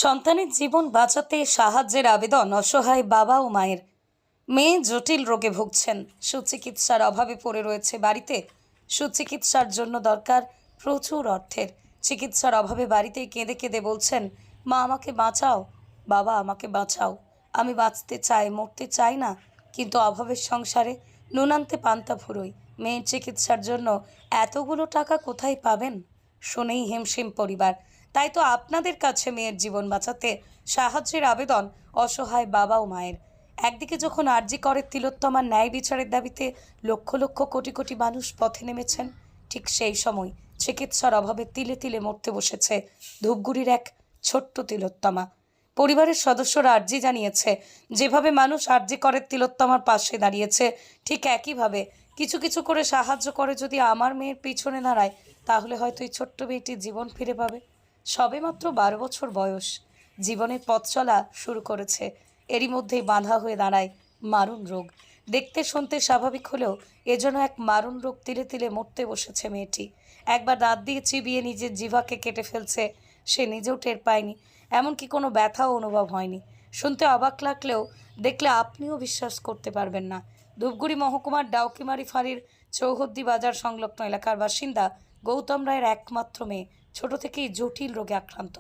সন্তানের জীবন বাঁচাতে সাহায্যের আবেদন অসহায় বাবা ও মায়ের। মেয়ে জটিল রোগে ভুগছেন, সুচিকিৎসার অভাবে পড়ে রয়েছে বাড়িতে। সুচিকিৎসার জন্য দরকার প্রচুর অর্থের। চিকিৎসার অভাবে বাড়িতেই কেঁদে কেঁদে বলছেন, মা আমাকে বাঁচাও, বাবা আমাকে বাঁচাও। আমি বাঁচতে চাই, মরতে চাই না, কিন্তু অভাবের সংসারে নুন আনতে পান্তা ফুরোই। মেয়ের চিকিৎসার জন্য এতগুলো টাকা কোথায় পাবেন? শুনেই হিমশিম পরিবার। তাই তো আপনাদের কাছে মেয়ের জীবন বাঁচাতে সাহায্যের আবেদন অসহায় বাবা ও মায়ের। একদিকে যখন আরজি করের তিলোত্তমার ন্যায় বিচারের দাবিতে লক্ষ লক্ষ কোটি কোটি মানুষ পথে নেমেছেন, ঠিক সেই সময় চিকিৎসার অভাবে তিলে তিলে মরতে বসেছে ধূপগুড়ির এক ছোট্ট তিলোত্তমা। পরিবারের সদস্যরা আর্জি জানিয়েছে, যেভাবে মানুষ আরজি করের তিলোত্তমার পাশে দাঁড়িয়েছে, ঠিক একইভাবে কিছু কিছু করে সাহায্য করে যদি আমার মেয়ের পিছনে দাঁড়ায়, তাহলে হয়তো এই ছোট্ট মেয়েটির জীবন ফিরে পাবে। সবেমাত্র 12 বছর বয়স, জীবনের পথ চলা শুরু করেছে। এরই মধ্যেই বাঁধা হয়ে দাঁড়ায় মারণ রোগ। দেখতে শুনতে স্বাভাবিক হলেও এজন্য এক মারণ রোগ তিলে তিলে মরতে বসেছে মেয়েটি। একবার দাঁত দিয়ে চিবিয়ে নিজের জিভাকে কেটে ফেলছে, সে নিজেও টের পায়নি, এমনকি কোনো ব্যথাও অনুভব হয়নি। শুনতে অবাক লাগলেও দেখলে আপনিও বিশ্বাস করতে পারবেন না। ধূপগুড়ি মহকুমার ডাউকিমারি ফাঁড়ির চৌহদ্দি বাজার সংলগ্ন এলাকার বাসিন্দা গৌতম রায়ের একমাত্র মেয়ে ছোট থেকেই জটিল রোগে আক্রান্ত।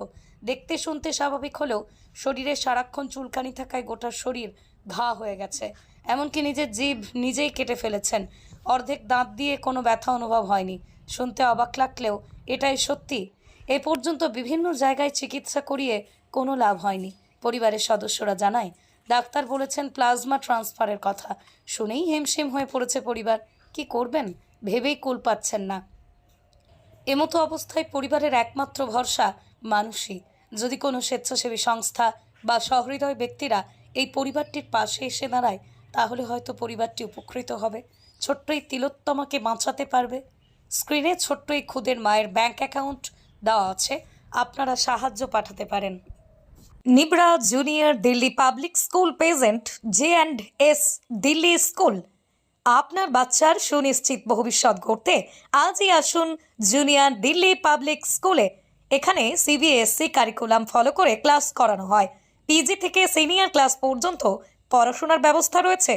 দেখতে শুনতে স্বাভাবিক হলেও শরীরে সারাক্ষণ চুলকানি থাকায় গোটা শরীর ঘা হয়ে গেছে, এমনকি নিজের জিভ নিজেই কেটে ফেলেছেন। অর্ধেক দাঁত দিয়ে কোনো ব্যথা অনুভব হয়নি। শুনতে অবাক লাগলেও এটাই সত্যি। এ পর্যন্ত বিভিন্ন জায়গায় চিকিৎসা করিয়ে কোনো লাভ হয়নি। পরিবারের সদস্যরা জানায়, ডাক্তার বলেছেন প্লাজমা ট্রান্সফারের কথা। শুনেই হিমশিম হয়ে পড়েছে পরিবার। কি করবেন ভেবেই কুল পাচ্ছেন না। এমতো অবস্থায় পরিবারের একমাত্র ভরসা মানুষই। যদি কোনো স্বেচ্ছাসেবী সংস্থা বা সহৃদয় ব্যক্তিরা এই পরিবারটির পাশে এসে দাঁড়ায়, তাহলে হয়তো পরিবারটি উপকৃত হবে, ছোট্ট এই তিলোত্তমাকে বাঁচাতে পারবে। স্ক্রিনে ছোট্ট এই খুদের মায়ের ব্যাংক অ্যাকাউন্ট দেওয়া আছে, আপনারা সাহায্য পাঠাতে পারেন। Nibra junior Delhi public school present J&S Delhi school. আপনার বাচ্চার সুনিশ্চিত ভবিষ্যৎ গড়তে আজই আসুন জুনিয়র দিল্লি পাবলিক স্কুলে। এখানে CBSE কারিকুলাম ফলো করে ক্লাস করানো হয়। পিজি থেকে সিনিয়র ক্লাস পর্যন্ত পড়াশোনার ব্যবস্থা রয়েছে।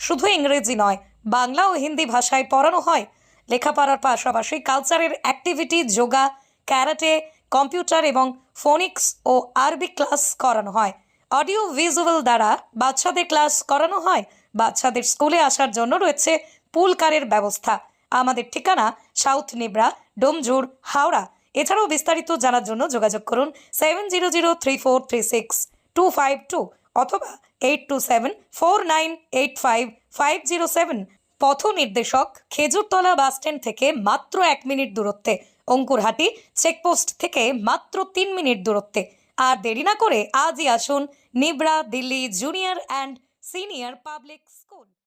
শুধু ইংরেজি নয়, বাংলা ও হিন্দি ভাষায় পড়ানো হয়। লেখাপড়ার পাশাপাশি কালচারের অ্যাক্টিভিটি, যোগা, ক্যারাটে, কম্পিউটার এবং ফোনিক্স ও আরবি ক্লাস করানো হয়। অডিও ভিজুয়াল দ্বারা বাচ্চাদের ক্লাস করানো হয়। বাচ্চাদের স্কুলে আসার জন্য রয়েছে পুল কারের ব্যবস্থা। আমাদের ঠিকানা সাউথ নিবরা, ডোমজুর, হাওড়া। এছাড়াও বিস্তারিত জানার জন্য যোগাযোগ করুন 7003436252 অথবা 8274985507। পথ নির্দেশক খেজুরতলা বাসস্ট্যান্ড থেকে মাত্র 1 মিনিট দূরত্বে, অঙ্কুরহাটি চেকপোস্ট থেকে মাত্র 3 মিনিট দূরত্বে। আর দেরি না করে আজই আসুন Nibra Delhi junior and senior public school.